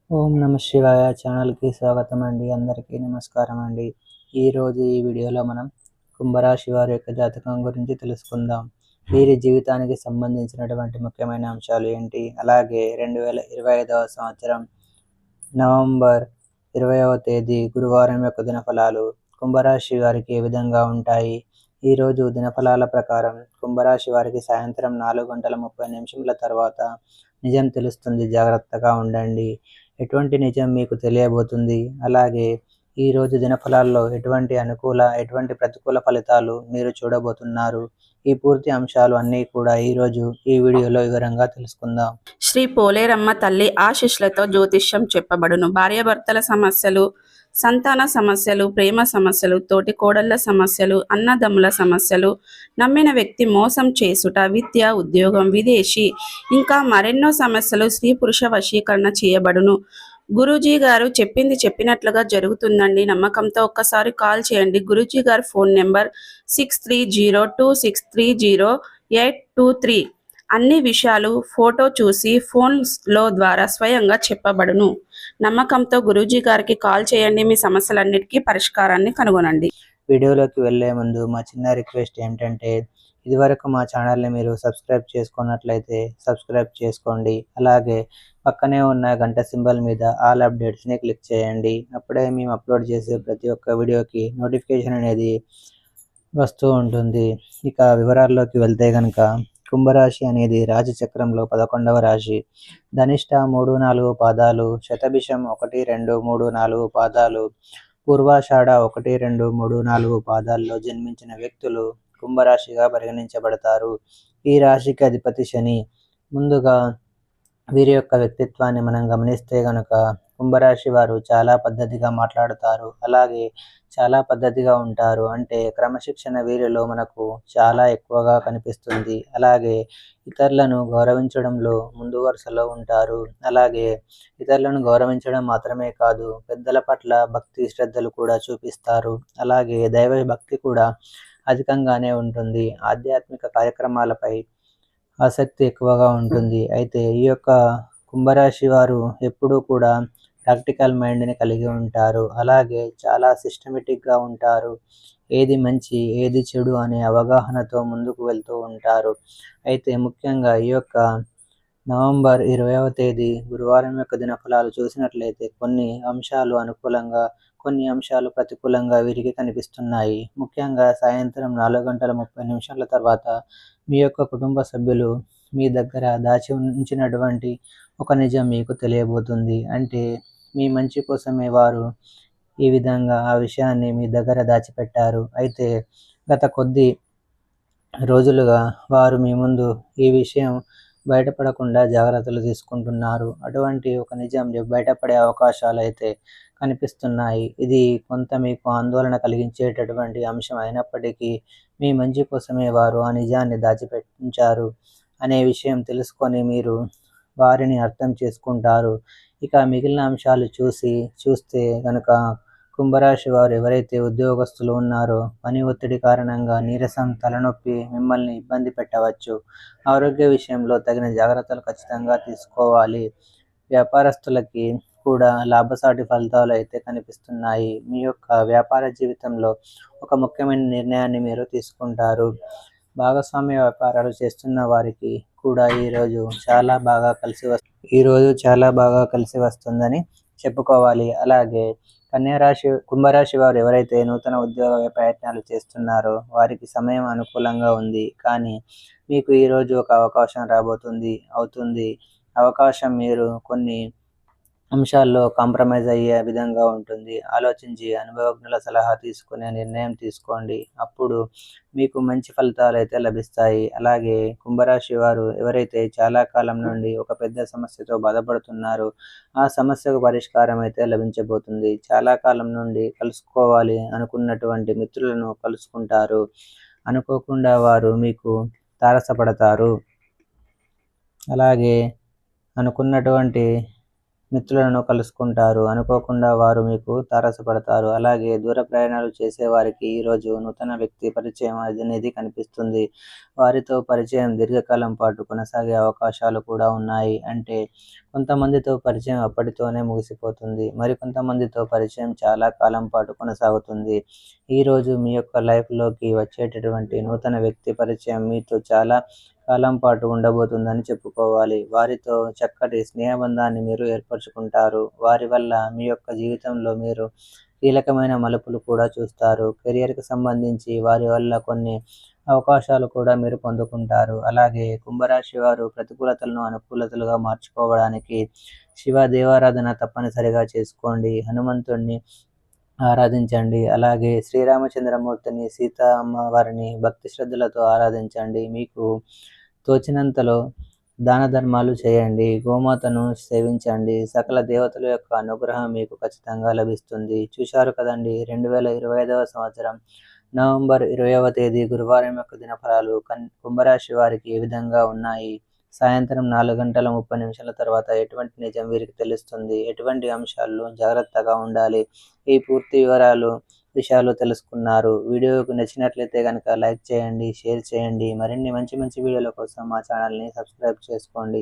ఓం నమ శివాయ ఛానల్‌కి స్వాగతం అండి. అందరికీ నమస్కారం అండి. ఈరోజు ఈ వీడియోలో మనం కుంభరాశి వారి యొక్క జాతకం గురించి తెలుసుకుందాం. వీరి జీవితానికి సంబంధించినటువంటి ముఖ్యమైన అంశాలు ఏంటి? అలాగే 2025వ సంవత్సరం నవంబర్ 20వ తేదీ గురువారం యొక్క దినఫలాలు కుంభరాశి వారికి ఏ విధంగా ఉంటాయి? ఈరోజు దినఫలాల ప్రకారం కుంభరాశి వారికి సాయంత్రం 4:30 తర్వాత నిజం తెలుస్తుంది. జాగ్రత్తగా ఉండండి. ఎటువంటి నిజం మీకు తెలియబోతుంది? అలాగే ఈరోజు దినఫలాల్లో ఎటువంటి అనుకూల, ఎటువంటి ప్రతికూల ఫలితాలు మీరు చూడబోతున్నారు? ఈ పూర్తి అంశాలు అన్నీ కూడా ఈరోజు ఈ వీడియోలో వివరంగా తెలుసుకుందాం. శ్రీ పోలేరమ్మ తల్లి ఆశీస్సులతో జ్యోతిష్యం చెప్పబడును. భార్యాభర్తల సమస్యలు, సంతాన సమస్యలు, ప్రేమ సమస్యలు, తోటి కోడళ్ల సమస్యలు, అన్నదమ్ముల సమస్యలు, నమ్మిన వ్యక్తి మోసం చేసుట, విద్య, ఉద్యోగం, విదేశీ, ఇంకా మరెన్నో సమస్యలు స్త్రీ పురుష వశీకరణ చేయబడును. గురూజీ గారు చెప్పింది చెప్పినట్లుగా జరుగుతుందండి. నమ్మకంతో ఒక్కసారి కాల్ చేయండి. గురూజీ గారి ఫోన్ నెంబర్ 6302630823. అన్ని విషయాలు ఫోటో చూసి ఫోన్లో ద్వారా స్వయంగా చెప్పబడును. నమ్మకంతో గురూజీ గారికి కాల్ చేయండి. మీ సమస్యలన్నిటికీ పరిష్కారాన్ని కనుగొనండి. వీడియోలోకి వెళ్ళే ముందు మా చిన్న రిక్వెస్ట్ ఏంటంటే, ఇదివరకు మా ఛానల్ని మీరు సబ్స్క్రైబ్ చేసుకున్నట్లయితే సబ్స్క్రైబ్ చేసుకోండి. అలాగే పక్కనే ఉన్న గంట సింబల్ మీద ఆల్ అప్డేట్స్ని క్లిక్ చేయండి. అప్పుడే మేము అప్లోడ్ చేసే ప్రతి ఒక్క వీడియోకి నోటిఫికేషన్ అనేది వస్తూ ఉంటుంది. ఇక వివరాల్లోకి వెళ్తే కనుక కుంభరాశి అనేది రాశిచక్రంలో 11వ రాశి. ధనిష్ట 3-4 పాదాలు, శతభిషం 1-2-3-4 పాదాలు, పూర్వాషాఢ 1-2-3-4 పాదాల్లో జన్మించిన వ్యక్తులు కుంభరాశిగా పరిగణించబడతారు. ఈ రాశికి అధిపతి శని. ముందుగా వీరి యొక్క వ్యక్తిత్వాన్ని మనం గమనిస్తే గనుక కుంభరాశి వారు చాలా పద్ధతిగా మాట్లాడతారు. అలాగే చాలా పద్ధతిగా ఉంటారు. అంటే క్రమశిక్షణ వీరిలో మనకు చాలా ఎక్కువగా కనిపిస్తుంది. అలాగే ఇతరులను గౌరవించడంలో ముందు వరుసలో ఉంటారు. అలాగే ఇతరులను గౌరవించడం మాత్రమే కాదు, పెద్దల పట్ల భక్తి శ్రద్ధలు కూడా చూపిస్తారు. అలాగే దైవ భక్తి కూడా అధికంగానే ఉంటుంది. ఆధ్యాత్మిక కార్యక్రమాలపై ఆసక్తి ఎక్కువగా ఉంటుంది. అయితే ఈ యొక్క కుంభరాశి వారు ఎప్పుడూ కూడా ప్రాక్టికల్ మైండ్ని కలిగి ఉంటారు. అలాగే చాలా సిస్టమేటిక్గా ఉంటారు. ఏది మంచి, ఏది చెడు అనే అవగాహనతో ముందుకు వెళ్తూ ఉంటారు. అయితే ముఖ్యంగా ఈ యొక్క నవంబర్ 20వ తేదీ గురువారం యొక్క దినఫలాలు చూసినట్లయితే కొన్ని అంశాలు అనుకూలంగా, కొన్ని అంశాలు ప్రతికూలంగా వీరికి కనిపిస్తున్నాయి. ముఖ్యంగా సాయంత్రం 4:30 తర్వాత మీ యొక్క కుటుంబ సభ్యులు మీ దగ్గర దాచి ఉంచినటువంటి ఒక నిజం మీకు తెలియబోతుంది. అంటే మీ మంచి కోసమే వారు ఈ విధంగా ఆ విషయాన్ని మీ దగ్గర దాచిపెట్టారు. అయితే గత కొద్ది రోజులుగా వారు మీ ముందు ఈ విషయం బయటపడకుండా జాగ్రత్తలు తీసుకుంటున్నారు. అటువంటి ఒక నిజం బయటపడే అవకాశాలు అయితే కనిపిస్తున్నాయి. ఇది కొంత మీకు ఆందోళన కలిగించేటటువంటి అంశం అయినప్పటికీ మీ మంచి కోసమే వారు ఆ నిజాన్ని దాచిపెట్టించారు అనే విషయం తెలుసుకొని మీరు వారిని అర్థం చేసుకుంటారు. ఇక మిగిలిన అంశాలు చూస్తే కనుక కుంభరాశి వారు ఎవరైతే ఉద్యోగస్తులు ఉన్నారో పని ఒత్తిడి కారణంగా నీరసం, తలనొప్పి మిమ్మల్ని ఇబ్బంది పెట్టవచ్చు. ఆరోగ్య విషయంలో తగిన జాగ్రత్తలు ఖచ్చితంగా తీసుకోవాలి. వ్యాపారస్తులకి కూడా లాభసాటి ఫలితాలు అయితే కనిపిస్తున్నాయి. మీ యొక్క వ్యాపార జీవితంలో ఒక ముఖ్యమైన నిర్ణయాన్ని మీరు తీసుకుంటారు. భాగస్వామ్య వ్యాపారాలు చేస్తున్న వారికి కూడా ఈరోజు చాలా బాగా కలిసి వస్తుందని చెప్పుకోవాలి. అలాగే కుంభరాశి వారు ఎవరైతే నూతన ఉద్యోగ ప్రయత్నాలు చేస్తున్నారో వారికి సమయం అనుకూలంగా ఉంది. కానీ మీకు ఈరోజు ఒక అవకాశం అవుతుంది. అవకాశం మీరు కొన్ని అంశాల్లో కాంప్రమైజ్ అయ్యే విధంగా ఉంటుంది. ఆలోచించి అనుభవజ్ఞుల సలహా తీసుకునే నిర్ణయం తీసుకోండి. అప్పుడు మీకు మంచి ఫలితాలు అయితే లభిస్తాయి. అలాగే కుంభరాశి వారు ఎవరైతే చాలా కాలం నుండి ఒక పెద్ద సమస్యతో బాధపడుతున్నారో ఆ సమస్యకు పరిష్కారం అయితే లభించబోతుంది. చాలా కాలం నుండి కలుసుకోవాలి అనుకున్నటువంటి మిత్రులను కలుసుకుంటారు. అనుకోకుండా వారు మీకు తారసపడతారు. అలాగే అనుకున్నటువంటి మిత్రులను కలుసుకుంటారు. అనుకోకుండా వారు మీకు తారసపడతారు. అలాగే దూర ప్రయాణాలు చేసేవారికి ఈరోజు నూతన వ్యక్తి పరిచయం అనేది కనిపిస్తుంది. వారితో పరిచయం దీర్ఘకాలం పాటు కొనసాగే అవకాశాలు కూడా ఉన్నాయి. అంటే కొంతమందితో పరిచయం అప్పటితోనే ముగిసిపోతుంది. మరికొంతమందితో పరిచయం చాలా కాలం పాటు కొనసాగుతుంది. ఈరోజు మీ యొక్క లైఫ్‌లోకి వచ్చేటటువంటి నూతన వ్యక్తి పరిచయం మీతో చాలా కాలం పాటు ఉండబోతుందని చెప్పుకోవాలి. వారితో చక్కటి స్నేహబంధాన్ని మీరు ఏర్పరచుకుంటారు. వారి వల్ల మీ యొక్క జీవితంలో మీరు కీలకమైన మలుపులు కూడా చూస్తారు. కెరియర్‌కి సంబంధించి వారి వల్ల కొన్ని అవకాశాలు కూడా మీరు పొందుకుంటారు. అలాగే కుంభరాశి వారు ప్రతికూలతలను అనుకూలతలుగా మార్చుకోవడానికి శివ దేవారాధన తప్పనిసరిగా చేసుకోండి. హనుమంతుడిని ఆరాధించండి. అలాగే శ్రీరామచంద్రమూర్తిని, సీతా అమ్మవారిని భక్తి శ్రద్ధలతో ఆరాధించండి. మీకు తోచినంతలో దాన ధర్మాలు చేయండి. గోమాతను సేవించండి. సకల దేవతల యొక్క అనుగ్రహం మీకు ఖచ్చితంగా లభిస్తుంది. చూశారు కదండి, 2025వ సంవత్సరం నవంబర్ 20వ తేదీ గురువారం యొక్క దినఫలాలు కుంభరాశి వారికి ఏ విధంగా ఉన్నాయి. సాయంత్రం 4:30 తర్వాత ఎటువంటి నిజం వీరికి తెలుస్తుంది, ఎటువంటి అంశాల్లో జాగ్రత్తగా ఉండాలి, ఈ పూర్తి విషయాలు తెలుసుకున్నారు. వీడియోకు నచ్చినట్లయితే కనుక లైక్ చేయండి, షేర్ చేయండి. మరిన్ని మంచి మంచి వీడియోల కోసం మా ఛానల్ని సబ్స్క్రైబ్ చేసుకోండి.